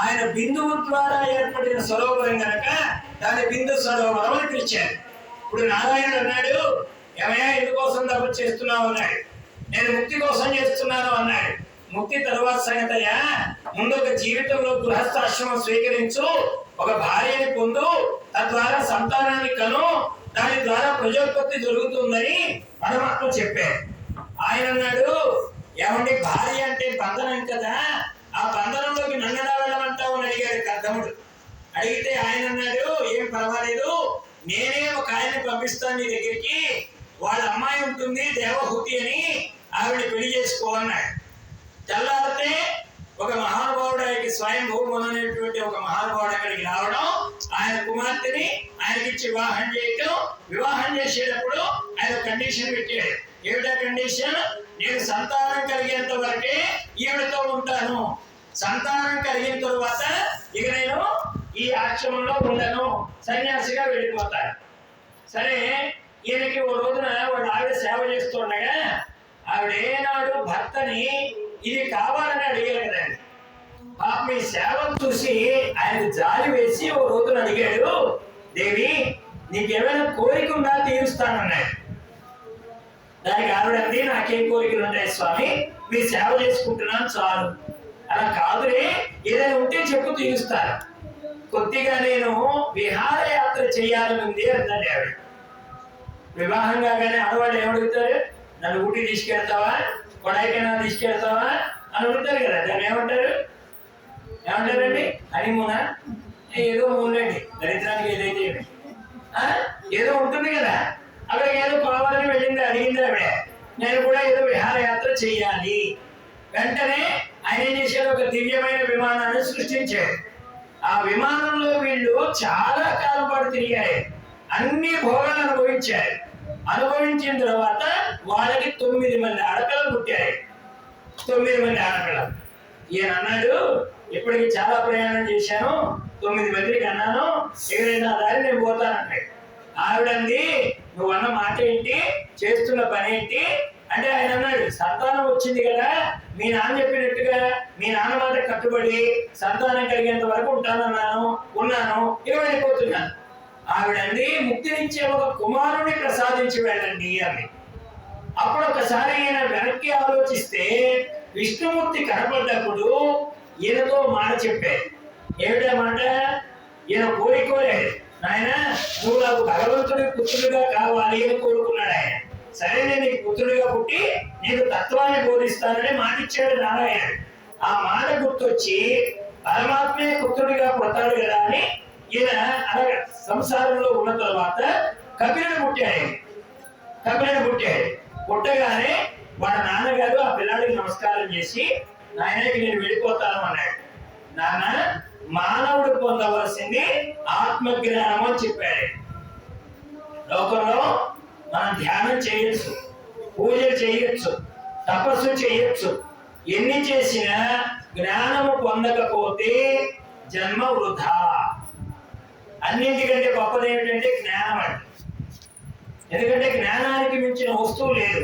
ఆయన బిందువు ద్వారా ఏర్పడిన సరోవరం కనుక దాన్ని బిందు సరోవరం అని పిలిచారు. ఇప్పుడు నారాయణుడు అన్నాడు, ఏమయ్యా ఎందుకోసం తపస్సు చేస్తున్నావు అన్నాడు. నేను ముక్తి కోసం చేస్తున్నాను అన్నాడు. ముక్తి తర్వాత సంగతయ్యా, ముందు ఒక జీవితంలో గృహస్థాశ్రమం స్వీకరించు, ఒక భార్యని పొందు, తద్వారా సంతానాన్ని కను, దాని ద్వారా ప్రజోత్పత్తి జరుగుతుందని పరమాత్మ చెప్పారు. ఆయన అన్నాడు, ఏమండి భార్య అంటే బంధనం కదా, ఆ బంధనంలోకి నన్నడా వెళ్ళమంటావు అని అడిగాడు కర్దముడు. అడిగితే ఆయన అన్నాడు, ఏం పర్వాలేదు, నేనే ఒక ఆయన్ని పంపిస్తాను నీ దగ్గరికి, వాళ్ళ అమ్మాయి ఉంటుంది దేవహూతి అని, ఆవిడ పెళ్లి చేసుకో అన్నాడు. తెల్లారితే ఒక మహానుభావుడు, ఆయనకి స్వయంభూమన్ అనేటువంటి ఒక మహానుభావుడు అక్కడికి రావడం, ఆయన కుమార్తెని ఆయనకిచ్చి వివాహం చేయటం. వివాహం చేసేటప్పుడు ఆయన కండిషన్ పెట్టాడు. ఏమిటా కండిషన్? నేను సంతానం కలిగేంత వరకే ఈవిడతో ఉంటాను, సంతానం కలిగిన తరువాత ఇక నేను ఈ ఆశ్రమంలో ఉండను, సన్యాసిగా వెళ్ళిపోతాను. సరే, ఈయనకి ఓ రోజున వాడు ఆవిడ సేవ చేస్తుండగా ఆవిడ ఏనాడు భర్తని ఇది కావాలని అడిగారు కదండి. మీ సేవను చూసి ఆయనకు జాలి వేసి ఓ రోజున అడిగాడు, దేవి నీకేమైనా కోరిక ఉందా తీరుస్తానన్నాడు. దానికి ఆవిడంది, నాకేం కోరికలు ఉంటాయి స్వామి, మీ సేవ చేసుకుంటున్నాను చాలు. అలా కాదురే, ఏదైనా ఉంటే చెప్పు తీరుస్తాను. కొద్దిగా నేను విహారయాత్ర చేయాలని ఉంది అన్నాడు ఆవిడ. వివాహం కాగానే ఆడవాళ్ళు ఏమడుగుతారు? నన్ను ఊటీ తీసుకెళ్తావా, కొడైకెనాల్ తీసుకెళ్తావా అని అడుగుతారు కదా. దాన్ని ఏమంటారండి? హనీమూనా? ఏదో ఉండండి, దరిద్రానికి ఏదైతే ఏదో ఉంటుంది కదా. అక్కడికి ఏదో కావాలని వెళ్ళింది, అడిగింది ఆవిడ. నేను కూడా ఏదో విహారయాత్ర చెయ్యాలి. వెంటనే ఆయన ఏం చేశాడు? ఒక దివ్యమైన విమానాన్ని సృష్టించాడు. ఆ విమానంలో వీళ్ళు చాలా కాలం పాటు తిరిగారు, అన్ని భోగాలు అనుభవించారు. అనుభవించిన తర్వాత వాళ్ళకి 9 మంది ఆడపిల్లలు పుట్టారు. 9 మంది ఆడపిల్లలు. ఈయన అన్నాడు, ఇప్పటికి చాలా ప్రయాణం చేశాను, 9 మందికి అన్నాను, ఎవరైనా దారి నేను పోతానన్నాడు. ఆవిడంది, నువ్వు అన్న మాట ఏంటి, చేస్తున్న పని ఏంటి అంటే ఆయన అన్నాడు, సంతానం వచ్చింది కదా, మీ నాన్న చెప్పినట్టుగా మీ నాన్న మాట కట్టుబడి సంతానం కలిగేంత వరకు ఉన్నాను, ఇక వెళ్ళిపోతున్నాను. ఆవిడంది, ముక్తినిచ్చే ఒక కుమారుని ప్రసాదించి వెళ్ళండి అని. అప్పుడు ఒకసారి ఈయన వెనక్కి ఆలోచిస్తే విష్ణుమూర్తి కనపడ్డప్పుడు ఈయనతో మాట చెప్పారు. ఏమిటా మాట? ఈయన కోరుకోలేడు, నాయన నువ్వు నాకు భగవంతుడి పుత్రుడిగా కావాలి అని కోరుకున్నాడు ఆయన. సరే, నేను నీకు పుత్రుడిగా పుట్టి నీకు తత్వాన్ని బోధిస్తానని మాట ఇచ్చాడు నారాయణ. ఆ మాట గుర్తొచ్చి పరమాత్మే పుత్రుడిగా పుడతాడు కదా అని ఈయన అలాగే సంసారంలో ఉన్న తర్వాత కపిలుడు పుట్టాడు. పుట్టగానే వాళ్ళ నాన్నగారు ఆ పిల్లాడికి నమస్కారం చేసి, నాయనకి నేను వెళ్ళిపోతాను అన్నాడు. నాన్న, మానవుడు పొందవలసింది ఆత్మజ్ఞానం అని చెప్పాడు. లోకంలో మనం ధ్యానం చేయొచ్చు, పూజలు చేయొచ్చు, తపస్సు చేయొచ్చు, ఎన్ని చేసినా జ్ఞానము పొందకపోతే జన్మ వృధా. అన్నింటికంటే గొప్పది ఏమిటంటే జ్ఞానం అండి. ఎందుకంటే జ్ఞానానికి మించిన వస్తువు లేదు.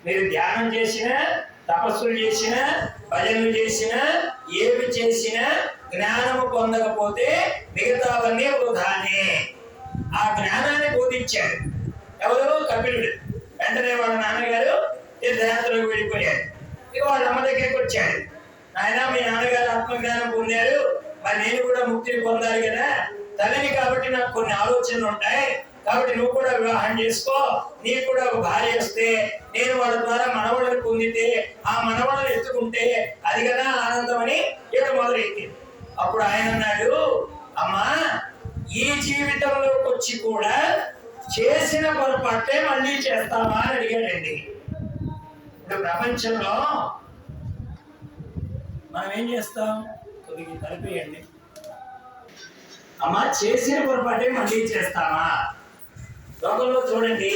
మీరు ధ్యానం చేసినా, తపస్సులు చేసినా, భజనలు చేసినా, ఏమి చేసినా జ్ఞానము పొందకపోతే మిగతావన్నీ వృధానే. ఆ జ్ఞానాన్ని బోధించాడు ఎవరు? కపిలుడు. వెంటనే వాళ్ళ నాన్నగారు తీర్థయాత్రకు వెళ్ళిపోయాడు. ఇక వాళ్ళ అమ్మ దగ్గరికి వచ్చాడు. నాయన, మీ నాన్నగారు ఆత్మజ్ఞానం పొందారు, మరి నేను కూడా ముక్తిని పొందాలి కదా, తల్లిని కాబట్టి నాకు కొన్ని ఆలోచనలు ఉంటాయి, కాబట్టి నువ్వు కూడా వివాహం చేసుకో, నీకు కూడా ఒక భార్య వస్తే నేను వాళ్ళ ద్వారా మనవళ్ళని పొందితే ఆ మనవళ్ళని ఎత్తుకుంటే అది కదా ఆనందం అని ఏడు మొదలెట్టింది. అప్పుడు ఆయన అన్నాడు, అమ్మా, ఈ జీవితంలోకి వచ్చి కూడా చేసిన పొరపాటే మళ్ళీ చేస్తావా అని అడిగాడండి. ఇప్పుడు ప్రపంచంలో మనం ఏం చేస్తాం? కొద్దిగా కలిపేయండి. అమ్మా, చేసిన పొరపాటే మళ్ళీ చేస్తామా? లోకంలో చూడండి,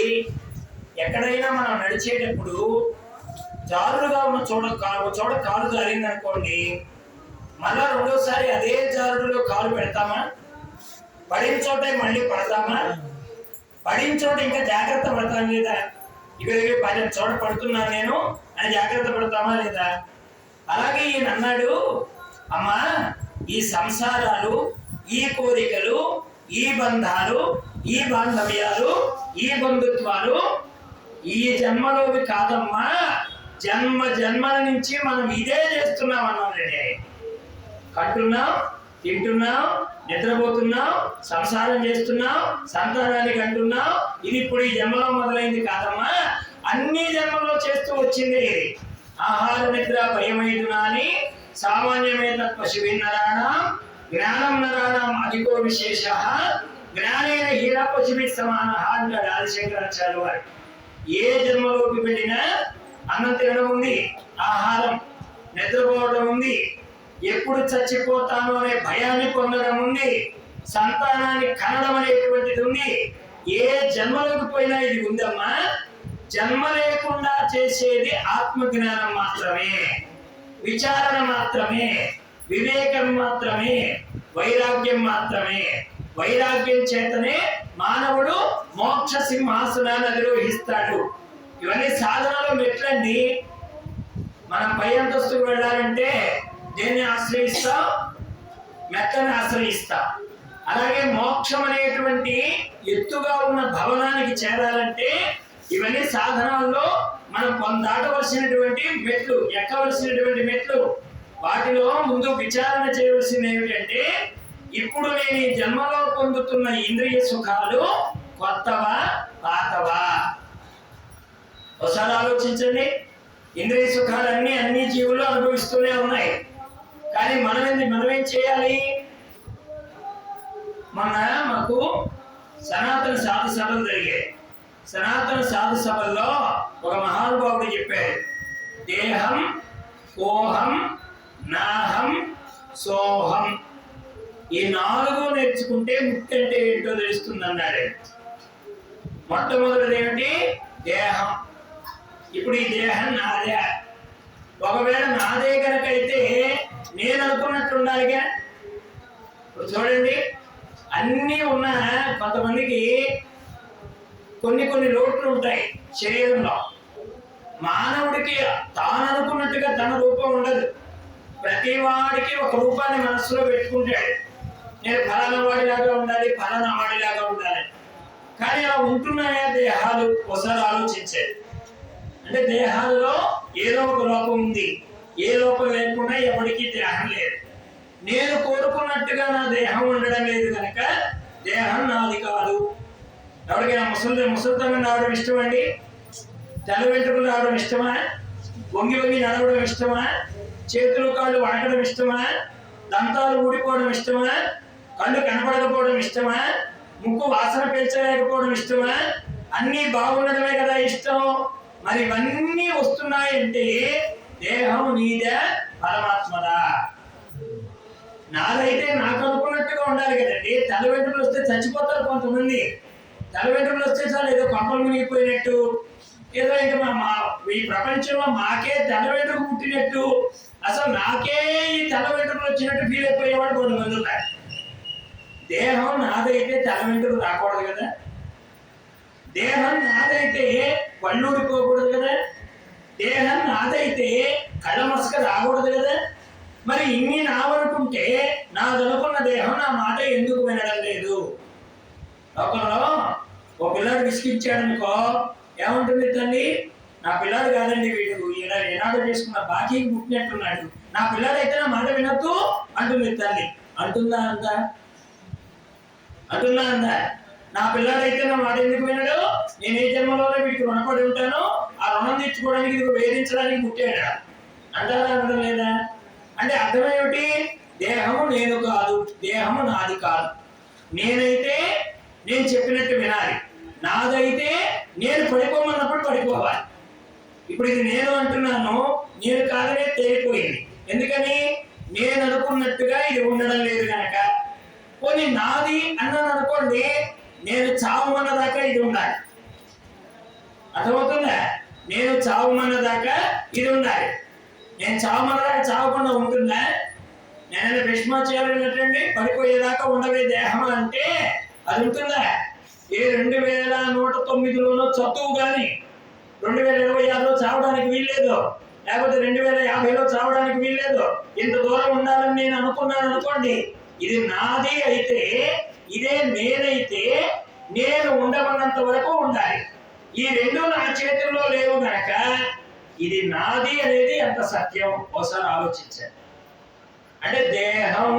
ఎక్కడైనా మనం నడిచేటప్పుడు జారుడుగా ఉన్న చోట కాలు జారింది అనుకోండి, మళ్ళా రెండోసారి అదే జారుడులో కాలు పెడతామా? పడిన చోటే మళ్ళీ పడతామా? పడిన చోట ఇంకా జాగ్రత్త పడతాం లేదా? ఇక్కడ పడిన చోట పడుతున్నాను నేను అని జాగ్రత్త పడతామా లేదా? అలాగే ఈయన అన్నాడు, అమ్మా, ఈ సంసారాలు, ఈ కోరికలు, ఈ బంధాలు, ఈ బాంధవ్యాలు, ఈ బంధుత్వాలు ఈ జన్మలోవి కాదమ్మా, జన్మ జన్మల నుంచి మనం ఇదే చేస్తున్నాం అన్నాడండి. కంటున్నాం, తింటున్నాం, నిద్రపోతున్నాం, సంసారం చేస్తున్నాం, సంతానానికి అంటున్నాం. ఇది ఇప్పుడు ఈ జన్మలో మొదలైంది కాదమ్మా, అన్ని జన్మలో చేస్తూ వచ్చింది ఇది. ఆహార నిద్ర భయమైదునా అని సామాన్యమే తత్పశుభిన్నరాణం జ్ఞానం నరాణం అధికో విశేష జ్ఞానేన హీరా పశుభి సమాన అంటాడు ఆదిశంకరాచార్యులు వారు. ఏ జన్మలోకి వెళ్ళినా అన్నం తినడం ఉంది, ఆహారం, నిద్రపోవడం ఉంది, ఎప్పుడు చచ్చిపోతాను అనే భయాన్ని పొందడం ఉంది, సంతానాన్ని కనడం అనేటువంటిది ఉంది. ఏ జన్మలోకి పోయినా ఇది ఉందమ్మా. జన్మ లేకుండా చేసేది ఆత్మజ్ఞానం మాత్రమే, విచారణ మాత్రమే, వివేకం మాత్రమే, వైరాగ్యం మాత్రమే. వైరాగ్యం చేతనే మానవుడు మోక్ష సింహాసనాన్ని అధిరోహిస్తాడు. ఇవన్నీ సాధనలో మెట్లండి. మనం పై అంతస్తుకు వెళ్ళాలంటే దేన్ని ఆశ్రయిస్తాం? మెట్టని ఆశ్రయిస్తాం. అలాగే మోక్షం అనేటువంటి ఎత్తుగా ఉన్న భవనానికి చేరాలంటే ఇవన్నీ సాధనాల్లో మనం దాటవలసినటువంటి మెట్లు, ఎక్కవలసినటువంటి మెట్లు. వాటిలో ముందు విచారణ చేయవలసింది ఏమిటంటే, ఇప్పుడు నేను ఈ జన్మలో పొందుతున్న ఇంద్రియ సుఖాలు కొత్తవా పాతవా? ఒకసారి ఆలోచించండి. ఇంద్రియ సుఖాలన్నీ అన్ని జీవులు అనుభవిస్తూనే ఉన్నాయి. కానీ మనమేం చేయాలి? మాకు సనాతన సాధు సభలు జరిగాయి. సనాతన సాధు సభల్లో ఒక మహానుభావుడు చెప్పాడు, దేహం కోహం నాహం సోహం, ఈ 4 నేర్చుకుంటే ముక్తి అంటే ఏంటో తెలుస్తుంది అన్నాడు. మొట్టమొదటిది ఏమిటి? దేహం. ఇప్పుడు ఈ దేహం నాదే. ఒకవేళ నాదే కనుకైతే నేను అనుకున్నట్టు ఉండాలిగా. ఇప్పుడు చూడండి, అన్నీ ఉన్న కొంతమందికి కొన్ని లోట్లు ఉంటాయి శరీరంలో. మానవుడికి తాను అనుకున్నట్టుగా తన రూపం ఉండదు. ప్రతి వాడికి ఒక రూపాన్ని మనస్సులో పెట్టుకుంటాడు. నేను ఫలానా వాడిలాగా ఉండాలి, ఫలానా వాడిలాగా ఉండాలి. కానీ అలా ఉంటున్నాయా దేహాలు? ఒకసారి ఆలోచించాడు. అంటే దేహాలలో ఏదో ఒక లోపం ఉంది. ఏ లోపం లేకుండా ఎవరికి దేహం లేదు. నేను కోరుకున్నట్టుగా నా దేహం ఉండడం లేదు కనుక దేహం నాది కాదు. ఎవరికైనా ముసలితనం రావడం ఇష్టమండి? తెల్ల వెంట్రుకలు రావడం ఇష్టమా? వంగి నడవడం ఇష్టమా? చేతులు కాళ్ళు వణకడం ఇష్టమా? దంతాలు ఊడిపోవడం ఇష్టమా? కళ్ళు కనపడకపోవడం ఇష్టమా? ముక్కు వాసన పీల్చలేకపోవడం ఇష్టమా? అన్నీ బాగుండడమే కదా ఇష్టం. మరి ఇవన్నీ వస్తున్నాయంటే దేహం నీదే, పరమాత్మదా? నాదైతే నాకు అనుకున్నట్టుగా ఉండాలి కదండి. తల వెంట్రుకలు వస్తే చచ్చిపోతారు కొంతమంది. తల వెంట్రుకలు వస్తే చాలు ఏదో కొంపలు మునిగిపోయినట్టు, ఏదో ఇంకా ఈ ప్రపంచంలో మాకే తల వెంట్రుక పుట్టినట్టు, అసలు నాకే ఈ తల వెంట్రుకలు వచ్చినట్టు ఫీల్ అయిపోయేవాడు కొంతమంది ఉన్నారు. దేహం నాదైతే తల వెంట్రుకలు రాకూడదు కదా. దేహం నాదైతే పళ్ళు ఊడిపోకూడదు కదా. దేహం నాదైతే కళ్ళ మసక రాకూడదు కదా. మరి ఇన్ని నావనుకుంటే నాదనుకున్న దేహం నా మాట ఎందుకు వినడం లేదు? లోకంలో ఒక పిల్లాడు విసిగిచ్చాడనుకో ఏముంటుంది తల్లి? నా పిల్లాడు కాదండి వీడు, ఏనాడు చేసుకున్న బాకీకి పుట్టినట్టున్నాడు, నా పిల్లాడైతే నా మాట వినొద్దు అంటుంది తల్లి. అంటుందా? అందా? నా పిల్లాడైతే నా మాట ఎందుకు వినడు? నేను ఏ జన్మలోనే వీడికి రుణపడి ఉంటాను, ఆ రుణం తెచ్చుకోవడానికి ఇది వేధించడానికి పుట్టాడా అంటారా? అనడం లేదా? అంటే అర్థమేమిటి? దేహము నేను కాదు, దేహము నాది కాదు. నేనైతే నేను చెప్పినట్టు వినాలి, నాదైతే నేను పడిపోమన్నప్పుడు పడిపోవాలి. ఇప్పుడు ఇది నేను అంటున్నాను, నేను కాదనే తేలిపోయింది. ఎందుకని? నేను అనుకున్నట్టుగా ఇది ఉండడం లేదు కనుక. పోనీ నాది అన్నాను అనుకోండి, నేను చావమన్న దాకా ఇది ఉండాలి. అర్థమవుతుందా? నేను చావమన్న దాకా ఇది ఉండాలి. నేను చావమన్న దాకా చావకుండా ఉంటుందా? నేను భీష్మాచార్యులంటే పడిపోయేదాకా ఉండవే దేహం అంటే అది ఉంటుందా? ఏ 2109లోనో చదువు కానీ 2026లో చావడానికి వీల్లేదు. లేకపోతే 2050లో చావడానికి వీల్లేదు. ఇంత దూరం ఉండాలని నేను అనుకున్నాను అనుకోండి, ఇది నాది అయితే, ఇదే నేనైతే నేను ఉండమన్నంత వరకు ఉండాలి. ఈ రెండు నా చేతుల్లో లేవు గనక ఇది నాది అనేది ఎంత సత్యం ఒకసారి ఆలోచించాను. అంటే దేహం,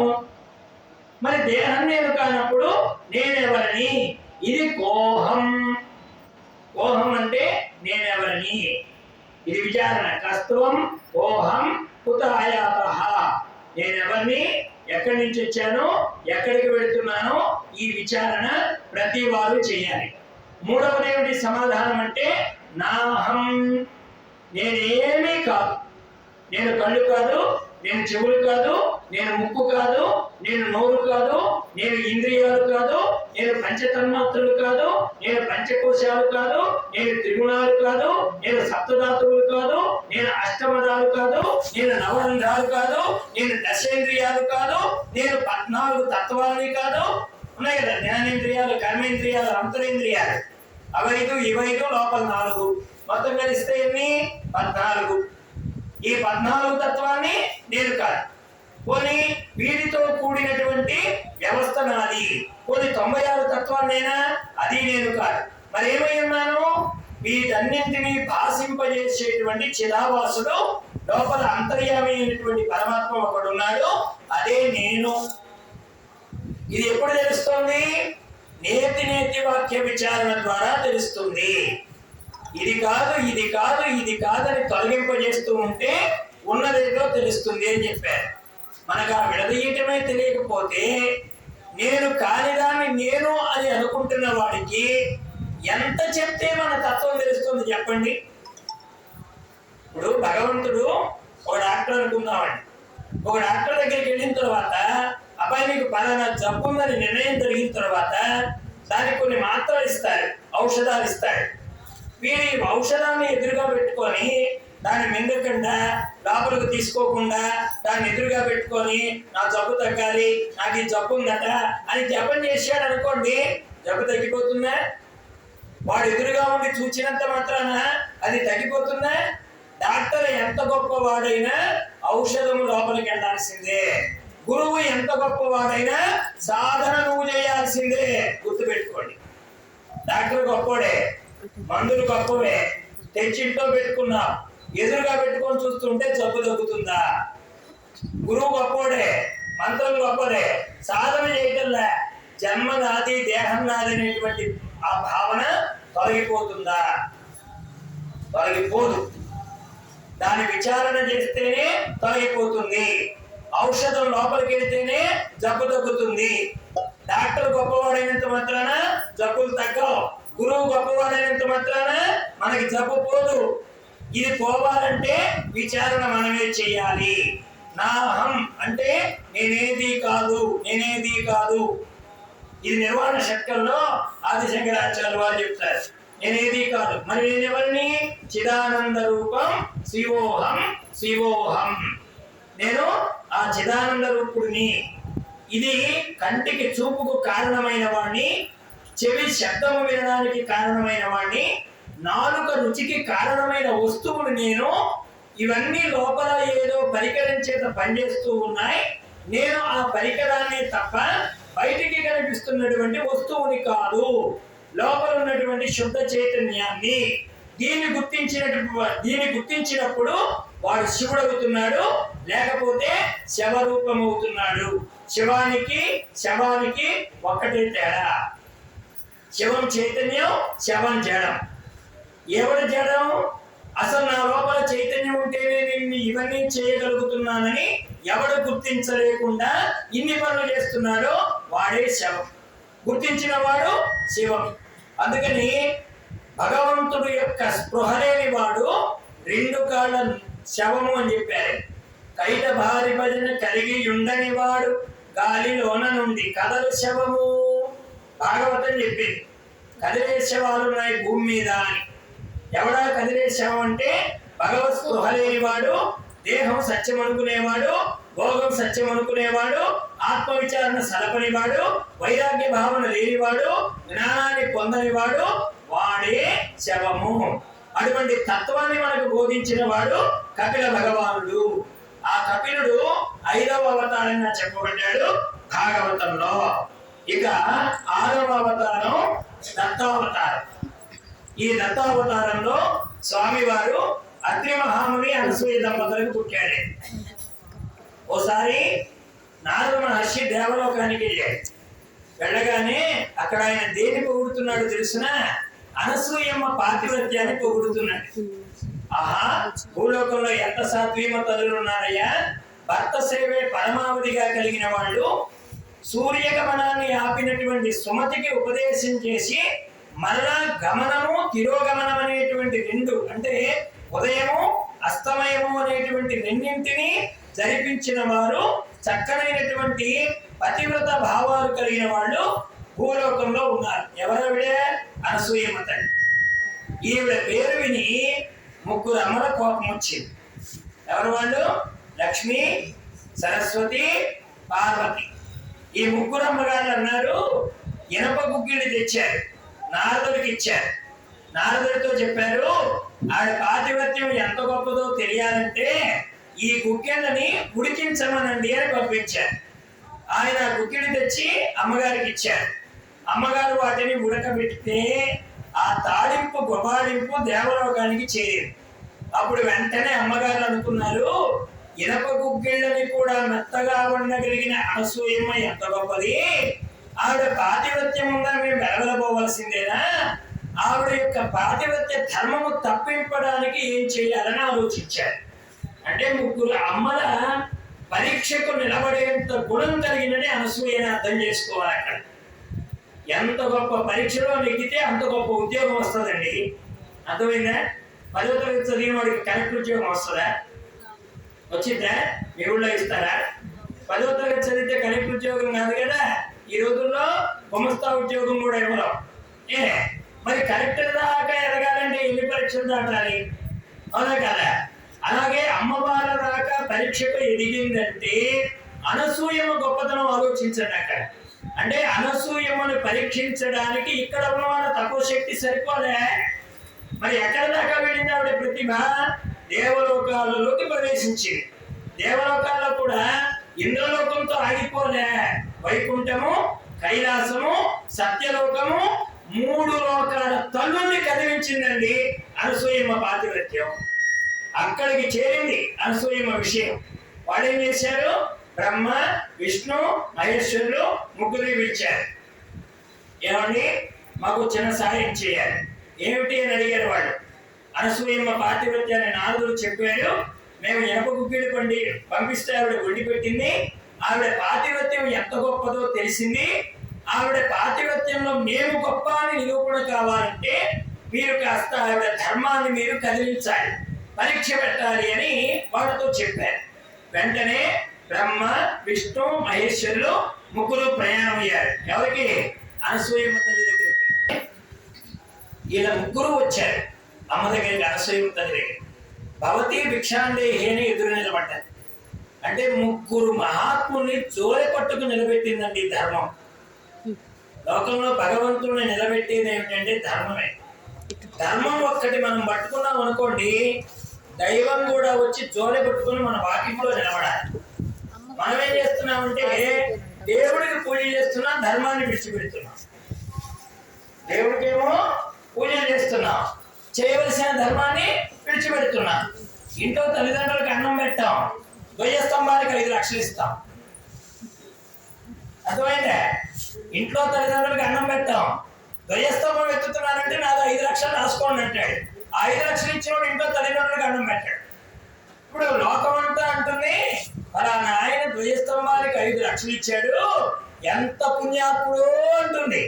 మరి దేహం నేను కానప్పుడు నేనెవరిని? ఇది కోహం. కోహం అంటే నేనెవరిని, ఇది విచారణ. కస్త్వం కోహం కుత ఆయాతః, నేనెవరిని, ఎక్కడి నుంచి వచ్చాను, ఎక్కడికి వెళ్తున్నాను, ఈ విచారణ ప్రతి వారు చేయాలి. మూడవది ఏమిటి సమాధానం అంటే నాహం, నేనేమీ కాదు. నేను కళ్ళు కాదు, నేను చెవులు కాదు, నేను ముక్కు కాదు, నేను నోరు కాదు, నేను ఇంద్రియాలు కాదు, నేను పంచతన్మాత్రులు కాదు, నేను పంచకోశాలు కాదు, నేను త్రిగుణాలు కాదు, నేను సప్తధాతువులు కాదు, నేను అష్టమదాలు కాదు, నేను నవరంధ్రాలు కాదు, నేను దశేంద్రియాలు కాదు, నేను 14 తత్వాలని కాదు. ఉన్నాయి కదా జ్ఞానేంద్రియాలు, కర్మేంద్రియాలు, అంతరేంద్రియాలు. అవైదు ఇవైదు లోపల 4, మొత్తం కలిస్తే ఎన్ని? 14. ఈ 14 తత్వాన్ని నేను కాదు. పోనీ వీటితో కూడినటువంటి వ్యవస్థ నాది. పోనీ 96 తత్వాన్నైనా అది నేను కాదు. మరి ఏమై ఉన్నాను? వీటన్నింటినీ భాషింపజేసేటువంటి చిదావాసుడు, లోపల అంతర్యామి అయినటువంటి పరమాత్మ ఒకడున్నాడు, అదే నేను. ఇది ఎప్పుడు తెలుస్తుంది? నేతి నేతి వాక్య విచారణ ద్వారా తెలుస్తుంది. ఇది కాదు, ఇది కాదు, ఇది కాదని తొలగింపజేస్తూ ఉంటే ఉన్నదేదో తెలుస్తుంది అని చెప్పారు. మనకు ఆ విడదీయటమే తెలియకపోతే, నేను కానిదాన్ని నేను అని అనుకుంటున్న వాడికి ఎంత చెప్తే మన తత్వం తెలుస్తుంది చెప్పండి. ఇప్పుడు భగవంతుడు ఒక డాక్టర్ అనుకుందామండి. ఒక డాక్టర్ దగ్గరికి వెళ్ళిన తర్వాత, అబ్బాయి నీకు పలానా జబ్బు ఉందని నిర్ణయం జరిగిన తర్వాత దానికి కొన్ని మాత్రలు ఇస్తారు, ఔషధాలు ఇస్తాడు. వీరి ఔషధాన్ని ఎదురుగా పెట్టుకొని దాన్ని మింగకుండా, లోపలికి తీసుకోకుండా దాన్ని ఎదురుగా పెట్టుకొని నా జబ్బు తగ్గాలి, నాకు ఈ జబ్బు ఉందట అని జపం చేశాడు అనుకోండి, జబ్బు తగ్గిపోతుందా? వాడు ఎదురుగా ఉండి చూచినంత మాత్రాన అది తగ్గిపోతుందా? డాక్టర్ ఎంత గొప్పవాడైనా ఔషధము లోపలికి వెళ్ళాల్సిందే. గురువు ఎంత గొప్పవాడైనా సాధన నువ్వు చేయాల్సిందే. గుర్తుపెట్టుకోండి. డాక్టర్ గొప్పవాడే, మందులు గొప్పవే, తెచ్చింటో పెట్టుకున్నా, ఎదురుగా పెట్టుకొని చూస్తుంటే జబ్బు తగ్గుతుందా? గురువు గొప్పవాడే, మంత్రం గొప్పదే, సాధన చేయటంలే, జన్మ నాది దేహం నాది అనేటువంటి ఆ భావన తొలగిపోతుందా? తొలగిపోదు. దాని విచారణ చేస్తేనే తొలగిపోతుంది. ఔషధం లోపలికి వెళ్తేనే జబ్బు తగ్గుతుంది. డాక్టర్ గొప్పవాడైనంత మాత్రాన జబ్బులు తగ్గవు. గురువు గొప్పవాడైనంత మాత్రాన మనకి జబ్బు పోదు. ఇది పోవాలంటే విచారణ మనమే చేయాలి. నాహం అంటే నేనేది కాదు, నేనేది కాదు. ఇది నిర్వాణ శక్తుల్లో ఆదిశంకరాచార్యులు వారు చెప్తారు, నేనేది కాదు. మరి నేనెవరిని? చిదానంద రూపం శివోహం, శివోహం. నేను ఆ చిదానంద రూపుడిని. ఇది కంటికి చూపుకు కారణమైన వాణ్ణి, చెవి శబ్దము వినడానికి కారణమైన వాణ్ణి, నాలుక రుచికి కారణమైన వస్తువులు నేను. ఇవన్నీ లోపల ఏదో పరికరం చేత పనిచేస్తూ ఉన్నాయి. నేను ఆ పరికరాన్ని తప్ప బయటికి కనిపిస్తున్నటువంటి వస్తువుని కాదు, లోపల ఉన్నటువంటి శుద్ధ చైతన్యాన్ని. దీన్ని గుర్తించినప్పుడు వాడు శివుడు అవుతున్నాడు, లేకపోతే శవరూపం అవుతున్నాడు. శివానికి శవానికి ఒక్కటే తేడా. శివం చైతన్యం, శవం జడం. ఎవడు జడం? అసలు నా లోపల చైతన్యం ఉంటేనే నేను ఇవన్నీ చేయగలుగుతున్నానని ఎవడు గుర్తించలేకుండా ఇన్ని పనులు చేస్తున్నాడో వాడే శవం. గుర్తించిన వాడు శివం. అందుకని భగవంతుడు యొక్క స్పృహ లేని వాడు 2 కాళ్ళ శవము అని చెప్పారు. కైట భారీ భజన కలిగి ఉండని వాడు గాలిలోన నుండి కదలు శవము. భాగవతం చెప్పింది కదిలే శవాలు ఉన్నాయి భూమి మీద అని. ఎవడా కదిలే శవం అంటే భగవత్ స్పృహ లేనివాడు, దేహం సత్యం అనుకునేవాడు, భోగం సత్యం అనుకునేవాడు, ఆత్మవిచారణ సలపనివాడు, వైరాగ్య భావన లేనివాడు, జ్ఞానాన్ని పొందనివాడు, వాడే శవము. అటువంటి తత్వాన్ని మనకు బోధించిన వాడు కపిల భగవానుడు. ఆ కపిలుడు 5వ అవతారంగా చెప్పబడ్డాడు భాగవతంలో. ఇక 6వ అవతారం దత్తావతారం. ఈ దత్తావతారంలో స్వామివారు అత్రి మహాముని అనసూయ దంపతులకు పుట్టాడు. ఓసారి నారద మహర్షి దేవలోకానికి వెళ్ళాడు. వెళ్ళగానే అక్కడ ఆయన దేని పొగుడుతున్నాడు తెలుసిన? అనసూయమ్మ పాతివ్రత్యాన్ని పొగుడుతున్నాడు. ఆహా, భూలోకంలో ఎంత సాత్వీమ తల్లులు ఉన్నారయ్యా! భర్త సేవే పరమావధిగా కలిగిన వాళ్ళు సూర్యగమనాన్ని ఆపినటువంటి సుమతికి ఉపదేశం చేసి మరలా గమనము తిరోగమనం అనేటువంటి రెండు, అంటే ఉదయము అస్తమయము అనేటువంటి రెండింటిని జరిపించిన వారు, చక్కనైనటువంటి పతివ్రత భావాలు కలిగిన వాళ్ళు భూలోకంలో ఉన్నారు. ఎవరవిడే? అనసూయమ్మ తల్లి. ఈవిడ పేరు విని 3 అమ్మల కోపం వచ్చింది. ఎవరు వాళ్ళు? లక్ష్మి, సరస్వతి, పార్వతి. ఈ 3 అమ్మగారు అన్నారు, ఇనప గుగ్గిళ్ళు తెచ్చారు, నారదుడికి ఇచ్చారు. నారదుడితో చెప్పారు, ఆవిడ పాతివ్రత్యం ఎంత గొప్పదో తెలియాలంటే ఈ గుగ్గిళ్ళని ఉడికించమనండి అని పంపించారు. ఆయన గుగ్గిళ్ళు తెచ్చి అమ్మగారికి ఇచ్చారు. అమ్మగారు వాటిని ఉడకబెడితే ఆ తాడింపు గొబాడింపు దేవలోకానికి చేరింది. అప్పుడు వెంటనే అమ్మగారు అనుకున్నారు, ఇనప గుగ్గిళ్ళని కూడా మెత్తగా ఉండగలిగిన అనసూయమ్మ ఎంత గొప్పది, ఆవిడ పాతివ్రత్యం ఉందా మేము వెలవెలబోవలసిందేనా? ఆవిడ యొక్క పాతివ్రత్య ధర్మము తప్పింపడానికి ఏం చేయాలని ఆలోచించారు. అంటే 3 అమ్మల పరీక్షకు నిలబడేంత గుణం కలిగినని అనసూయని అర్థం చేసుకోవాలి. అక్కడ ఎంత గొప్ప పరీక్షలో నెగ్గితే అంత గొప్ప ఉద్యోగం వస్తుందండి. అర్థమైందా? 10వ తరగతి చదివిన వాడికి కరెక్ట్ ఉద్యోగం వస్తుందా? వచ్చిందా? మీ ఊళ్ళో ఇస్తారా? 10వ తరగతి చదివితే కరెక్ట్ ఉద్యోగం కాదు కదా. ఈ రోజుల్లో గుమస్తా ఉద్యోగం కూడా ఇవ్వడం. మరి కరెక్టర్ దాకా ఎదగాలంటే ఎన్ని పరీక్షలు దాటాలి? అవునా కదా? అలాగే అమ్మవారి దాకా పరీక్షకు ఎదిగిందంటే అనసూయమ్మ గొప్పతనం ఆలోచించండి అక్కడ. అంటే అనసూయమ్మను పరీక్షించడానికి ఇక్కడ ఉన్న వాళ్ళ తక్కువ శక్తి సరిపోలే. మరి ఎక్కడ దాకా వెళ్ళింది ఆవిడ ప్రతిభ? దేవలోకాలలోకి ప్రవేశించింది. దేవలోకాల్లో కూడా ఇంద్రలోకంతో ఆగిపోలే. వైకుంఠము, కైలాసము, సత్యలోకము, 3 లోకాల తల్లుల్ని కదిలించిందండి అనసూయమ్మ పాతివ్రత్యం. అక్కడికి చేరింది అనసూయమ్మ విషయం. వాడు ఏం చేశారు? బ్రహ్మ, విష్ణు, మహేశ్వరులు 3 పిలిచారు. ఏమండి, మాకు చిన్న సాయం చేయాలి. ఏమిటి అని అడిగారు వాళ్ళు. అనసూయమ్మ పాతివ్రత్యాన్ని నారదుడు చెప్పాడు. మేము ఇనప గుగ్గిళ్ళు పంపిస్తే ఆవిడ వండి పెట్టింది. ఆవిడ పాతివ్రత్యం ఎంత గొప్పదో తెలిసింది. ఆవిడ పాతివ్రత్యంలో మేము గొప్ప అని నిరూపణ కావాలంటే మీరు కాస్త ఆవిడ ధర్మాన్ని మీరు కదిలించాలి, పరీక్ష పెట్టాలి అని వాళ్ళతో చెప్పారు. వెంటనే బ్రహ్మ, విష్ణు, మహేశ్వరులు 3 ప్రయాణం అయ్యారు. ఎవరికి? అనసూయమ్మ తల్లి దగ్గరికి. ఇలా 3 వచ్చారు అమ్మ దగ్గరికి, అనసూయమ్మ తల్లి దగ్గరికి. భవతి భిక్షాందేహి అని ఎదురు నిలబడ్డారు. అంటే 3 మహాత్ముల్ని జోలె పట్టుకు నిలబెట్టిందండి ధర్మం. లోకంలో భగవంతుడిని నిలబెట్టేది ఏమిటంటే ధర్మమే. ధర్మం ఒక్కటి మనం పట్టుకున్నాం అనుకోండి, దైవం కూడా వచ్చి జోలె పట్టుకుని మన వాకిట్లో నిలబడాలి. మనం ఏం చేస్తున్నామంటే దేవుడికి పూజ చేస్తున్నాం, ధర్మాన్ని విడిచిపెడుతున్నాం. దేవుడికేమో పూజలు చేస్తున్నాం, చేయవలసిన ధర్మాన్ని విడిచిపెడుతున్నాం. ఇంట్లో తల్లిదండ్రులకు అన్నం పెట్టాం, ధ్వజస్తంభానికి 5 లక్షలు ఇస్తాం. అర్థమైందా? ఇంట్లో తల్లిదండ్రులకు అన్నం పెట్టాం, ధ్వజస్తంభం ఎత్తుతున్నానంటే నాకు 5 లక్షలు రాసుకోండి అంటాడు. 5 లక్షలు ఇచ్చినోడు ఇంట్లో తల్లిదండ్రులకు అన్నం పెట్టాడు. ఇప్పుడు లోకం అంతా అంటుంది, ఫలానా ఆయన ధ్వజస్తంభానికి 5 లక్షలు ఇచ్చాడు, ఎంత పుణ్యాత్ముడు అంటుంది.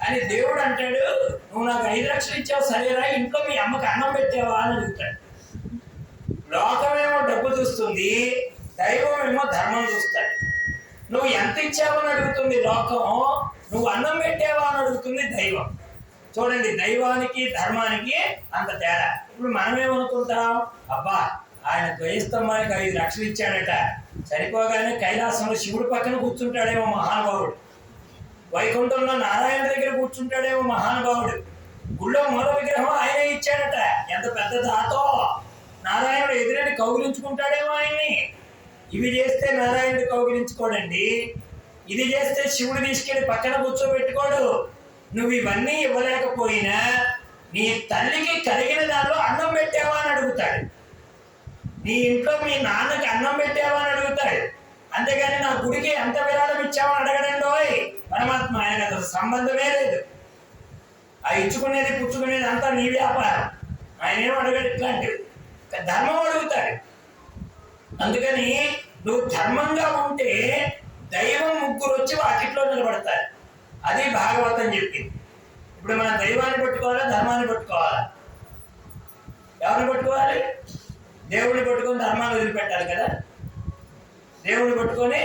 అని దేవుడు అంటాడు, నువ్వు నాకు 5 లక్షలు ఇచ్చావు సరేరా, ఇంట్లో మీ అమ్మకి అన్నం పెట్టావా అని అడుగుతాడు. లోకమేమో డబ్బు చూస్తుంది, దైవం ఏమో ధర్మం చూస్తాడు. నువ్వు ఎంత ఇచ్చావని అడుగుతుంది లోకం, నువ్వు అన్నం పెట్టావా అని అడుగుతుంది దైవం. చూడండి, దైవానికి ధర్మానికి అంత తేడా. ఇప్పుడు మనమేమనుకుంటాం, అబ్బా ఆయన ధ్వజస్తంభానికి 5 లక్షలు ఇచ్చాడట, సరిపోగానే కైలాసంలో శివుడు పక్కన కూర్చుంటాడేమో మహానుభావుడు, వైకుంఠంలో నారాయణ దగ్గర కూర్చుంటాడేమో మహానుభావుడు, గుళ్ళో మూల విగ్రహం ఆయనే ఇచ్చాడట, ఎంత పెద్ద దాతో నారాయణుడు ఎదురని కౌగిలించుకుంటాడేమో ఆయన్ని. ఇవి చేస్తే నారాయణుడు కౌగిలించుకోడండి. ఇది చేస్తే శివుడు తీసుకెళ్లి పక్కన కూర్చోబెట్టుకోడు. నువ్వు ఇవన్నీ ఇవ్వలేకపోయినా నీ తల్లికి కలిగిన దానిలో అన్నం పెట్టావా అని అడుగుతాడు. నీ ఇంట్లో మీ నాన్నకి అన్నం పెట్టావా అని అడుగుతాడు. అంతేగాని నా గుడికి ఎంత విరాళం ఇచ్చావా అడగడండి. పరమాత్మ ఆయన అసలు సంబంధమే లేదు. ఆ ఇచ్చుకునేది పుచ్చుకునేది అంతా నీ వ్యాపారం. ఆయన ఏమో అడగడు. ఇట్లాంటివి ధర్మం అడుగుతాడు. అందుకని నువ్వు ధర్మంగా ఉంటే దైవం ముగ్గురు వచ్చి వాకిట్లో నిలబడతారు. అది భాగవతం చెప్పింది. ఇప్పుడు మనం దైవాన్ని పట్టుకోవాలా, ధర్మాన్ని పట్టుకోవాలా? ఎవరిని పట్టుకోవాలి? దేవుడిని పట్టుకొని ధర్మాన్ని వదిలిపెట్టాలి కదా. దేవుడిని పట్టుకొని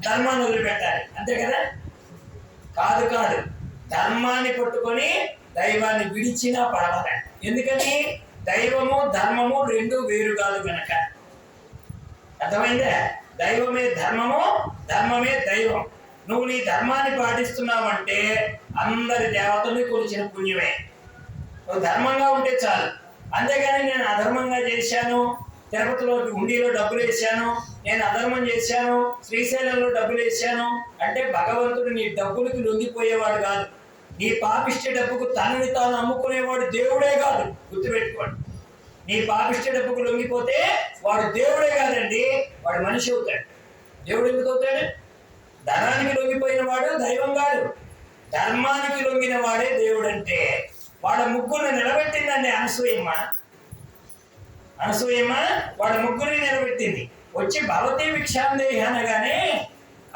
ధర్మాన్ని వదిలిపెట్టాలి, అంతే కదా? కాదు కాదు, ధర్మాన్ని పట్టుకొని దైవాన్ని విడిచినా పర్వాలేదు. ఎందుకని? దైవము ధర్మము రెండు వేరు కాదు కనుక. అర్థమైందే? దైవమే ధర్మము, ధర్మమే దైవం. నువ్వు నీ ధర్మాన్ని పాటిస్తున్నావంటే అందరి దేవతల్ని కొలిచిన పుణ్యమే. నువ్వు ధర్మంగా ఉంటే చాలు. అంతేగాని నేను అధర్మంగా చేశాను, తిరుపతిలో హుండీలో డబ్బులు వేసాను, నేను అధర్మం చేశాను, శ్రీశైలంలో డబ్బులు వేసాను అంటే భగవంతుడు నీ డబ్బులకి లొంగిపోయేవాడు కాదు. నీ పాపిష్టి డబ్బుకు తనని తాను అమ్ముకునేవాడు దేవుడే కాదు. గుర్తుపెట్టుకోండి. నీ పాపిష్టి డబ్బుకు లొంగిపోతే వాడు దేవుడే కాదండి, వాడు మనిషి అవుతాడు. దేవుడు ఎందుకు అవుతాడు? ధనానికి లొంగిపోయిన వాడు దైవం కాదు, ధర్మానికి లొంగిన వాడే దేవుడు. అంటే వాడు ముగ్గురిని నిలబెట్టిందండి అనసూయమ్మ. అనసూయమ్మ వాడు ముగ్గురిని నిలబెట్టింది. వచ్చి భవతి భిక్షాందేహి అనగానే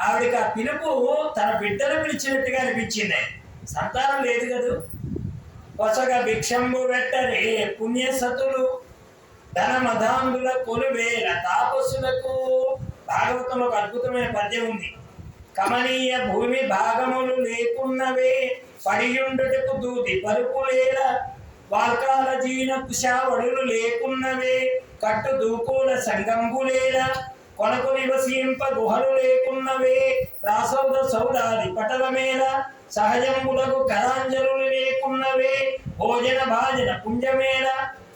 ఆవిడికి ఆ పిలుపు తన బిడ్డను పిలిచినట్టుగా అనిపించింది. సంతానం లేదు కదూ. కొసగా భిక్షంబు పెట్టరే పుణ్యసతులు ధనమధాంధుల కొలువేల తాపస్సులకు. భాగవతంలో ఒక అద్భుతమైన పద్యం ఉంది. కమనీయ భూమి భాగములు లేకున్నవే పడియుండుటకు దూది పరుపులేల వాల్కాల జీన కుశావడులు లేకున్నవే కట్టు దూకుల సంగంబులేల కొనకు నివసింప గుహలు లేకున్నవే రాసౌద సౌదాది పటలమేల సహజంబులకు కరాంజలులు లేకున్నవే భోజన భాజన పుంజమేల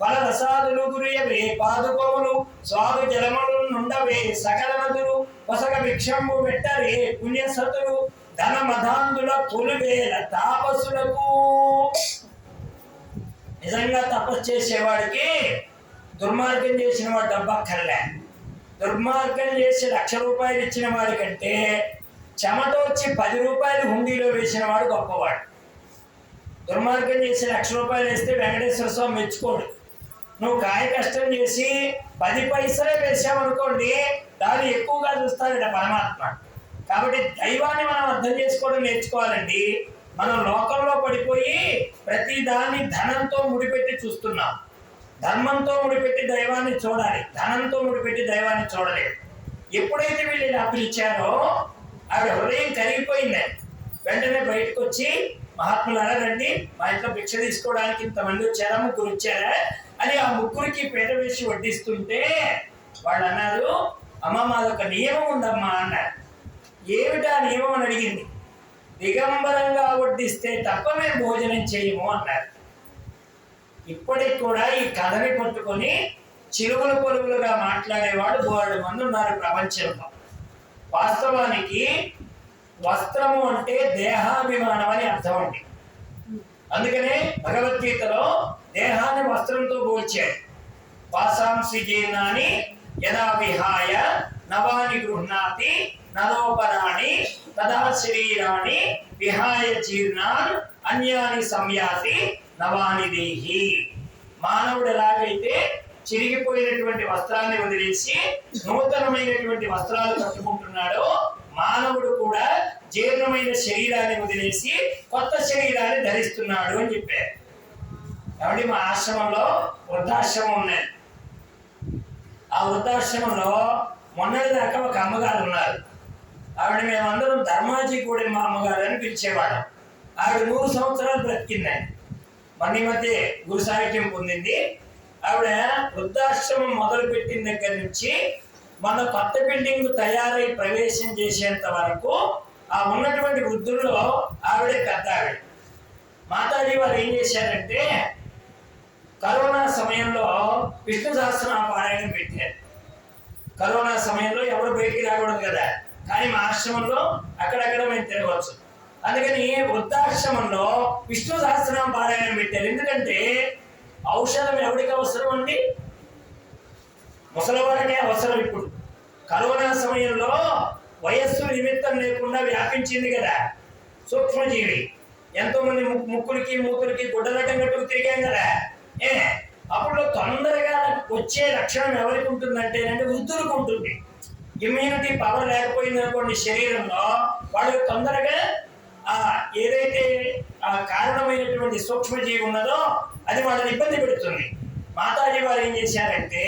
ఫల రసాదులు గురియవే పాదుకములు స్వాదు జలములు నుండవే సకల నదులు పొసగ భిక్షంబు పెట్టరే పుణ్యసతులు ధనమధాంధుల కొలువేల తాపస్సులకు. నిజంగా తపస్సు చేసేవాడికి దుర్మార్గం చేసిన వాడు డబ్బక్కర్లే. దుర్మార్గం చేసి 1,00,000 రూపాయలు ఇచ్చిన వాడి కంటే చెమట వచ్చి 10 రూపాయలు హుండీలో వేసిన వాడు గొప్పవాడు. దుర్మార్గం చేసి 1,00,000 రూపాయలు వేస్తే వెంకటేశ్వర స్వామి మెచ్చుకోడు. నువ్వు కాయ కష్టం చేసి 10 పైసలే వేసామనుకోండి, దాన్ని ఎక్కువగా చూస్తాడట పరమాత్మ. కాబట్టి దైవాన్ని మనం అర్థం చేసుకోవడం నేర్చుకోవాలండి. మనం లోకంలో పడిపోయి ప్రతి దాన్ని ధనంతో ముడిపెట్టి చూస్తున్నాం. ధర్మంతో ముడిపెట్టి దైవాన్ని చూడాలి, ధనంతో ముడిపెట్టి దైవాన్ని చూడలేదు. ఎప్పుడైతే వీళ్ళు ఇలా పిలిచారో ఆవిడ హృదయం కరిగిపోయింది. వెంటనే బయటకు వచ్చి మహాత్ములారా రండి, మా ఇంట్లో భిక్ష తీసుకోవడానికి ఇంతమంది వచ్చారా, ముగ్గురు వచ్చారా అని ఆ ముగ్గురికి పీట వేసి వడ్డిస్తుంటే వాళ్ళు అన్నారు, అమ్మ మాదొక నియమం ఉందమ్మా అన్నారు. ఏమిటా నియమం అని అడిగింది. దిగంబరంగా వడ్డిస్తే తప్ప మేము భోజనం చేయము అన్నారు. ఇప్పటికి కూడా ఈ కథని పట్టుకొని చిలువలు పొలుగులుగా మాట్లాడేవాడు బోలెడు మంది ఉన్నారు ప్రపంచంలో. వాస్తవానికి వస్త్రము అంటే దేహాభిమానం అని అర్థం అండి. అందుకనే భగవద్గీతలో దేహాన్ని వస్త్రంతో పోల్చాడు. వాసాంసి జీర్ణాన్ని యదా విహాయ నవాని గృహ్ణాతి నరోపరాణి తదా శరీరాన్ని విహాయ జీర్ణాన్ అన్యాని సంయాతి నవాని దేహి. మానవుడు ఎలాగైతే చిరిగిపోయినటువంటి వస్త్రాన్ని వదిలేసి నూతనమైనటువంటి వస్త్రాలు కట్టుకుంటున్నాడో, మానవుడు కూడా జీర్ణమైన శరీరాన్ని వదిలేసి కొత్త శరీరాన్ని ధరిస్తున్నాడు అని చెప్పారు. కాబట్టి మా ఆశ్రమంలో వృద్ధాశ్రమం ఉన్నది. ఆ వృద్ధాశ్రమంలో మొన్నటి దాకా ఒక అమ్మగారు ఉన్నారు. ఆవిడ మేమందరం ధర్మాజీ కూడా మా అమ్మగారు అని పిలిచేవాళ్ళం. ఆవిడ 100 సంవత్సరాలు బ్రతికిందండి. మొన్న మధ్య గురు సాహిత్యం పొందింది. ఆవిడ వృద్ధాశ్రమం మొదలు పెట్టిన దగ్గర నుంచి మన కొత్త బిల్డింగ్ తయారై ప్రవేశం చేసేంత వరకు ఆ ఉన్నటువంటి వృద్ధుల్లో ఆవిడే పెద్ద ఆవిడ. మాతాజీ వారు ఏం చేశారంటే కరోనా సమయంలో విష్ణు సహస్రనామ పారాయణం పెట్టారు. కరోనా సమయంలో ఎవరు బయటికి రాకూడదు కదా, కానీ మా ఆశ్రమంలో అక్కడక్కడ మేము తిరగవచ్చు. అందుకని వృద్ధాశ్రమంలో విష్ణు సహస్రనామ పారాయణం పెట్టారు. ఎందుకంటే ఔషధం ఎవరికి అవసరం అండి? ముసలివారికే అవసరం. ఇప్పుడు కరోనా సమయంలో వయస్సు నిమిత్తం లేకుండా వ్యాపించింది కదా సూక్ష్మజీవి. ఎంతో మంది ముక్కులకి మూతులకి గుడ్డలటం కట్టుకు తిరిగాం కదా. అప్పుడు తొందరగా వచ్చే లక్షణం ఎవరికి ఉంటుందంటే వృద్ధులకు ఉంటుంది. ఇమ్యూనిటీ పవర్ లేకపోయింది అనుకోండి శరీరంలో, వాళ్ళు తొందరగా ఏదైతే కారణమైనటువంటి సూక్ష్మజీవి ఉన్నదో అది వాళ్ళని ఇబ్బంది పెడుతుంది. మాతాజీ వారు ఏం చేశారంటే,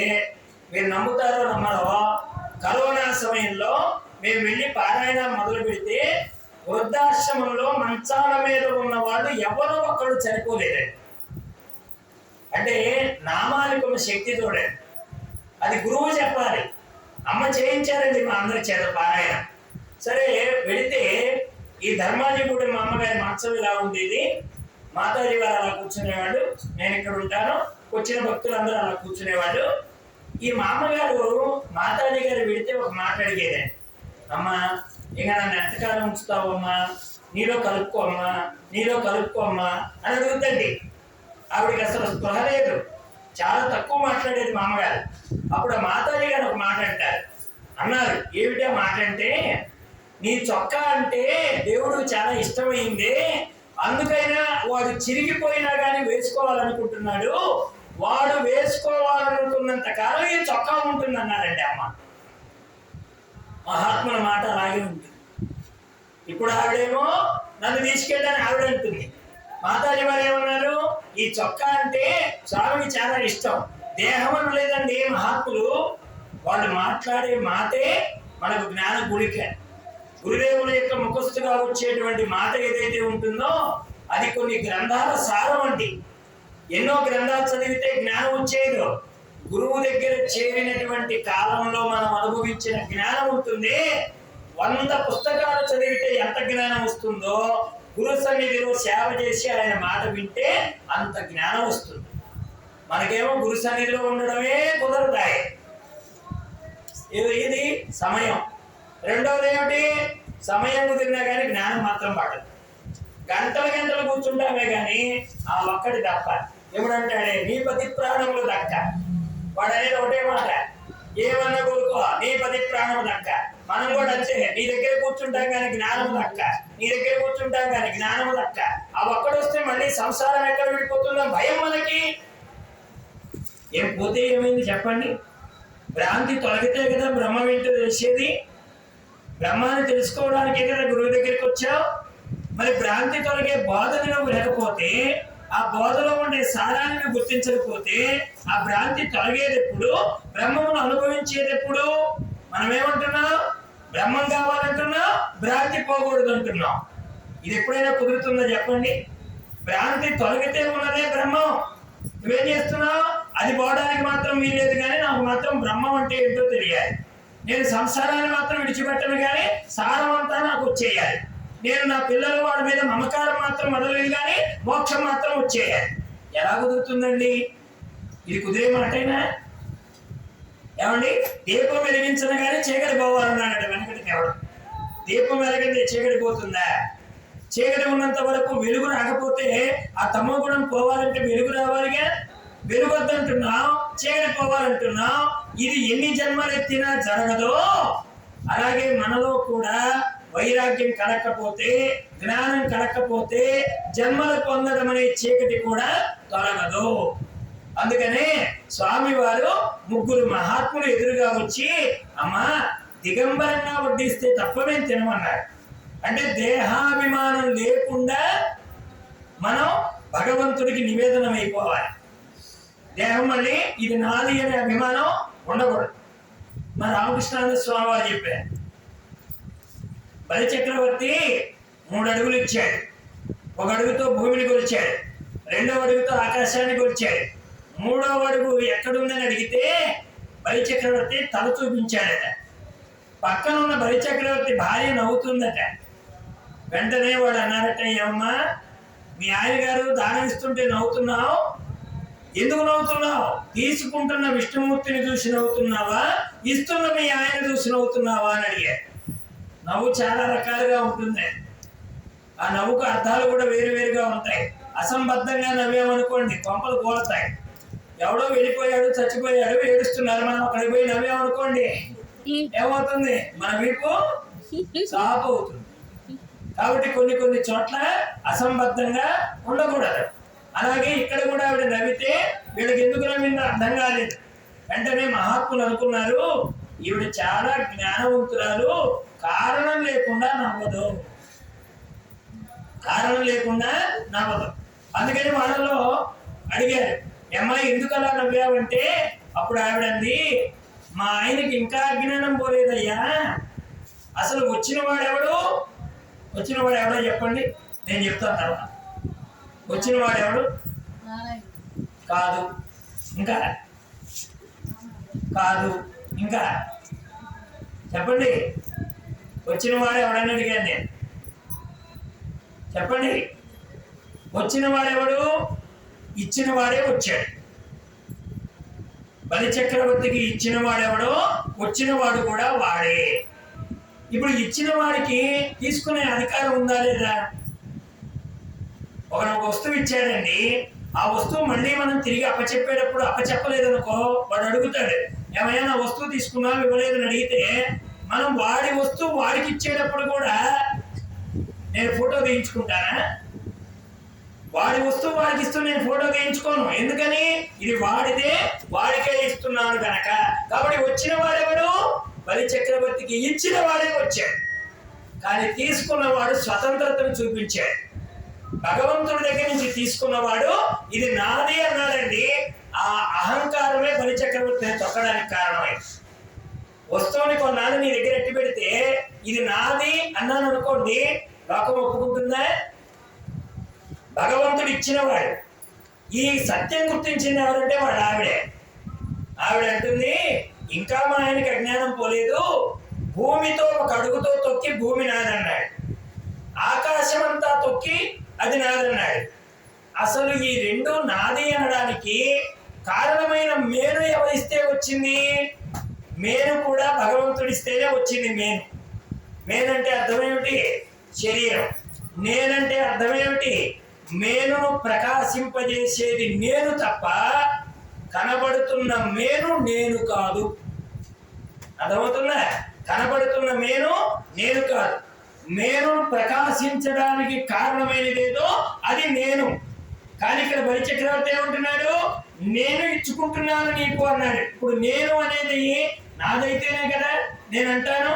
మీరు నమ్ముతారో నమ్మరో, కరోనా సమయంలో మేము వెళ్ళి పారాయణం మొదలు పెడితే వృద్ధాశ్రమంలో మంచాల మీద ఉన్న వాళ్ళు ఎవరో ఒక్కళ్ళు చనిపోలేదండి. అంటే నామానికి ఉన్న శక్తి చూడండి, అది గురువు చెప్పాలి. అమ్మ చేయించారండి మా అందరి చేత పారాయణం. సరే వెళితే ఈ ధర్మాజిగూడ మా అమ్మగారి మంచం ఇలా ఉండేది, మాతాజీ వారు అలా కూర్చునేవాళ్ళు, నేను ఇక్కడ ఉంటాను, వచ్చిన భక్తులందరూ అలా కూర్చునేవాళ్ళు. ఈ మా అమ్మగారు మాతాజీ గారు వెళితే ఒక మాట అడిగేదండి, అమ్మ ఇక నన్ను ఎంతకాలం ఉంచుతావమ్మా, నీలో కలుపుకోమ్మా, నీలో కలుపుకోమ్మా అని అడుగుతండి. ఆవిడికి అసలు స్పృహ లేదు, చాలా తక్కువ మాట్లాడేది మా అమ్మగారు. అప్పుడు మాతాజీ గారు ఒక మాట అన్నారు. ఏమిటా మాట అంటే, నీ చొక్కా అంటే దేవుడు చాలా ఇష్టమైంది, అందుకైనా వాడు చిరిగిపోయినా కానీ వేసుకోవాలనుకుంటున్నాడు, వాడు వేసుకోవాలనుకున్నంత కాలం ఈ చొక్కా ఉంటుంది అన్నారండి అమ్మ. మహాత్ముల మాట అలాగే ఉంటుంది. ఇప్పుడు ఆవిడేమో నన్ను తీసుకెళ్ళని ఆవిడ అంటుంది. మాతాజీ వారు ఏమన్నారు, ఈ చొక్కా అంటే స్వామికి చాలా ఇష్టం. దేహం అని లేదండి మహాత్ములు, వాళ్ళు మాట్లాడే మాటే మనకు జ్ఞాన గుళిక. గురుదేవుల యొక్క ముఖస్థుగా వచ్చేటువంటి మాట ఏదైతే ఉంటుందో అది కొన్ని గ్రంథాల సారం అండి. ఎన్నో గ్రంథాలు చదివితే జ్ఞానం వచ్చేదో, గురువు దగ్గర చేరినటువంటి కాలంలో మనం అనుభవించిన జ్ఞానం ఉంటుంది. 100 పుస్తకాలు చదివితే ఎంత జ్ఞానం వస్తుందో, గురు సన్నిధిలో సేవ చేసి ఆయన మాట వింటే అంత జ్ఞానం వస్తుంది. మనకేమో గురు సన్నిధిలో ఉండడమే కుదరదాయి. ఇది సమయం. రెండవది ఏమిటి, సమయం కుదిరినా కానీ జ్ఞానం మాత్రం పడదు. గంటలు కూర్చుంటామే కానీ ఆ ఒక్కటి తప్ప. ఎప్పుడంటాడే నీ పతి ప్రాణములు దక్క, వాడు అనేది ఒకటే మాట, ఏమన్నా కోరుకో నీ పతి ప్రాణము దక్క. మనం కూడా అంతే, నీ దగ్గర కూర్చుంటాం కానీ జ్ఞానము దక్క, నీ దగ్గర కూర్చుంటాం కానీ జ్ఞానము దక్క. ఆ ఒక్కడొస్తే మళ్ళీ సంసారం ఎక్కడ విడిపోతుందో భయం మనకి. ఏం పోతే ఏమైంది చెప్పండి? భ్రాంతి తొలగితే కదా బ్రహ్మ ఏంటో తెలిసేది. బ్రహ్మాన్ని తెలుసుకోవడానికే కదా గురువు దగ్గరికి వచ్చావు. మరి భ్రాంతి తొలగే బోధన నువ్వు లేకపోతే, ఆ బోధలో ఉండే సారాన్ని నువ్వు గుర్తించకపోతే, ఆ భ్రాంతి తొలగేదెప్పుడు, బ్రహ్మమును అనుభవించేదెప్పుడు? మనం ఏమంటున్నాం? బ్రహ్మం కావాలంటున్నాం, భ్రాంతి పోకూడదు అంటున్నాం. ఇది ఎప్పుడైనా కుదురుతుందో చెప్పండి? భ్రాంతి తొలగితే ఉన్నదే బ్రహ్మం. నువ్వేం చేస్తున్నావు? అది పోవడానికి మాత్రం వీల్లేదు, కానీ నాకు మాత్రం బ్రహ్మం అంటే ఏంటో తెలియాలి. నేను సంసారాన్ని మాత్రం విడిచిపెట్టను, కానీ సారం అంతా నాకు వచ్చేయాలి. నేను నా పిల్లల వాడి మీద మమకారం మాత్రం మొదలలేదు, కానీ మోక్షం మాత్రం వచ్చేయాలి. ఎలా కుదురుతుందండి? ఇది కుదిరే మాటైనా? ఏమండి, దీపం వెలిగించను కానీ చీకటి పోవాలన్నాడు వెనకటి కేవలం. దీపం వెలగంటే చీకటి పోతుందా? చీకటి ఉన్నంత వరకు వెలుగు రాకపోతే ఆ తమో గుణం పోవాలంటే వెలుగు రావాలిగా. వెలుగొద్దంటున్నాం, చీకటి పోవాలంటున్నాం. ఇది ఎన్ని జన్మలు ఎత్తినా జరగదో, అలాగే మనలో కూడా వైరాగ్యం కలగకపోతే, జ్ఞానం కలగకపోతే జన్మలు పొందడం అనే చీకటి కూడా తొలగదు. అందుకనే స్వామి వారు 3 మహాత్ములు ఎదురుగా వచ్చి, అమ్మా దిగంబరంగా వడ్డిస్తే తప్ప మేము తినమన్నారు. అంటే దేహాభిమానం లేకుండా మనం భగవంతుడికి నివేదనం అయిపోవాలి. దేహం మళ్ళీ ఇది నాది అనే అభిమానం ఉండకూడదు. మన రామకృష్ణానంద స్వామి వారు చెప్పారు, బలి చక్రవర్తి 3 అడుగులు ఇచ్చాడు. 1 అడుగుతో భూమిని కొలిచాడు, 2వ అడుగుతో ఆకాశాన్ని కొలిచాడు, 3వ అడుగు ఎక్కడుందని అడిగితే బలి చక్రవర్తి తల చూపించాడట. పక్కన ఉన్న బలి చక్రవర్తి భార్య నవ్వుతుందట. వెంటనే వాడు అన్నారట, ఏమమ్మా మీ ఆయన గారు దానం ఇస్తుంటే నవ్వుతున్నావు, ఎందుకు నవ్వుతున్నావు? తీసుకుంటున్న విష్ణుమూర్తిని చూసి నవ్వుతున్నావా, ఇస్తున్న మీ ఆయన చూసి నవ్వుతున్నావా అని అడిగారు. నవ్వు చాలా రకాలుగా ఉంటుంది. ఆ నవ్వుకు అర్థాలు కూడా వేరువేరుగా ఉంటాయి. అసంబద్ధంగా నవ్వామనుకోండి కొంపలు కోలుతాయి. ఎవడో వెళ్ళిపోయాడు, చచ్చిపోయాడు, ఏడుస్తున్నారు, మనం అక్కడికి పోయి నవ్వామనుకోండి ఏమవుతుంది? మన వీపు సాపు అవుతుంది. కాబట్టి కొన్ని కొన్ని చోట్ల అసంబద్ధంగా ఉండకూడదు. అలాగే ఇక్కడ కూడా ఆవిడ నవ్వితే వీళ్ళకి ఎందుకు నవ్విందో అర్థం కాలేదు. వెంటనే మహాత్ములు అనుకున్నారు, ఈవిడ చాలా జ్ఞానవంతురాలు, కారణం లేకుండా నవ్వదు, కారణం లేకుండా నవ్వదు. అందుకని వాళ్ళలో అడిగారు, అమ్మాయి ఎందుకు అలా నవ్వావంటే అప్పుడు ఆవిడంది, మా ఆయనకి ఇంకా అజ్ఞానం పోలేదయ్యా. అసలు వచ్చినవాడెవడో చెప్పండి, నేను చెప్తాను తర్వాత. వచ్చినవాడెవడు? కాదు, ఇంకా కాదు, ఇంకా చెప్పండి. వచ్చినవాడు ఎవడని అడిగాను నేను, చెప్పండి. వచ్చినవాడెవడు? ఇచ్చిన వాడే వచ్చాడు. బలి చక్రవర్తికి ఇచ్చిన వాడెవడో, వచ్చిన వాడు కూడా వాడే. ఇప్పుడు ఇచ్చిన వాడికి తీసుకునే అధికారం ఉందా లేదా? ఒక వస్తువు ఇచ్చాడండి, ఆ వస్తువు మళ్ళీ మనం తిరిగి అప్పచెప్పేటప్పుడు అప్పచెప్పలేదనుకో వాడు అడుగుతాడు, ఏమైనా నా వస్తువు తీసుకున్నావు ఇవ్వలేదని అడిగితే మనం వాడి వస్తువు వాడికి ఇచ్చేటప్పుడు కూడా నేను ఫోటో తీయించుకుంటానా? వాడి వస్తువు వాడికి ఇస్తూ నేను ఫోటో తీయించుకోను. ఎందుకని? ఇది వాడిదే, వాడికే ఇస్తున్నాను కనుక. కాబట్టి వచ్చిన వాడెవడు? బలి చక్రవర్తికి ఇచ్చిన వాడే వచ్చాడు, కానీ తీసుకున్నవాడు స్వతంత్రతను చూపించాడు. భగవంతుడి దగ్గర నుంచి తీసుకున్నవాడు ఇది నాది అన్నాడండి. ఆ అహంకారమే బలి చక్రవర్తిని తొక్కడానికి కారణమైంది. వస్తువుని కొన్నాళ్ళు నీ దగ్గర ఎట్టి పెడితే ఇది నాది అన్నాను అనుకోండి, లోకం ఒప్పుకుంటుందా? భగవంతుడు ఇచ్చినవాడు. ఈ సత్యం గుర్తించింది ఎవరంటే వాడు ఆవిడే. ఆవిడ అంటుంది, ఇంకా మా ఆయనకి అజ్ఞానం పోలేదు, భూమితో ఒక అడుగుతో తొక్కి భూమి నాదన్నాడు, ఆకాశం అంతా తొక్కి అది నాదన్నాడు. అసలు ఈ రెండు నాది అనడానికి కారణమైన మేను ఎవరిస్తే వచ్చింది? మేను కూడా భగవంతుడిస్తేనే వచ్చింది. మేనంటే అర్థమేమిటి? శరీరం. నేనంటే అర్థమేమిటి? మేనును ప్రకాశింపజేసేది నేను తప్ప కనబడుతున్న మేను నేను కాదు. అర్థమవుతుందా? కనబడుతున్న మేను నేను కాదు. మేనును ప్రకాశించడానికి కారణమైనదేదో అది నేను. కానీ ఇక్కడ బలి చక్రవర్తి ఏమంటున్నాడు? నేను ఇచ్చుకుంటున్నాను నీకు అన్నాడు. ఇప్పుడు నేను అనేది నాదైతేనే కదా నేను అంటాను.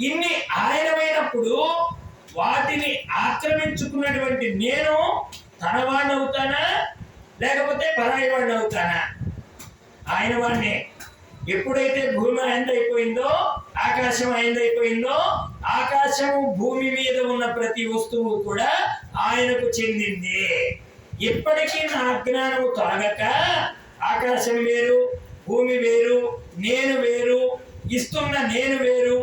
ఇన్ని ఆయనమైనప్పుడు వాటిని ఆక్రమించుకున్నటువంటి నేను తన వాడిని అవుతానా లేకపోతే పరాయి వాడిని అవుతానా? ఆయన వాడినే. ఎప్పుడైతే భూమి ఆయనదైపోయిందో, ఆకాశం ఆయనదైపోయిందో, ఆకాశము భూమి మీద ఉన్న ప్రతి వస్తువు కూడా ఆయనకు చెందింది. ఇప్పటికీ నా అజ్ఞానము తొలగక ఆకాశం వేరు, భూమి వేరు, నేను వేరు, ఇస్తున్న నేను వేరు,